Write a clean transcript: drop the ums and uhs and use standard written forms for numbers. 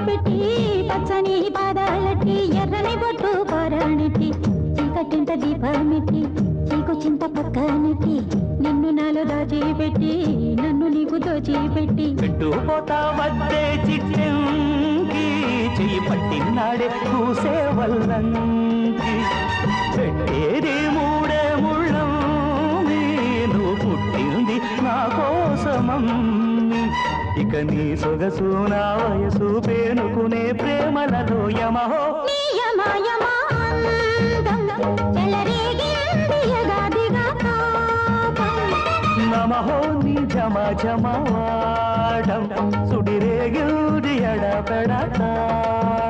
పెట్టి పచ్చని పాదాలట్టి ఎర్రని బొట్టు పారాణిట్టి చీకటింట దీపమెట్టి చీకు చింత పక్కనెట్టి నిన్ను నాలో దాచిపెట్టి నన్ను నీకు దోచిపెట్టి పెట్టుపోతా వద్దే చిట్టంకి చెయ్యి పట్టినాడే కూసే వల్లంకి పెట్టేది మూడే ముళ్ళం నువ్వు పుట్టింది నా కోసమమ్మి ఇక నీ సొగసు నా వయసు పేనుకునే ప్రేమలలో యమహో నమహో నీ జమ జమవాడం సుడిరేగిల్ది ఎడపెడతా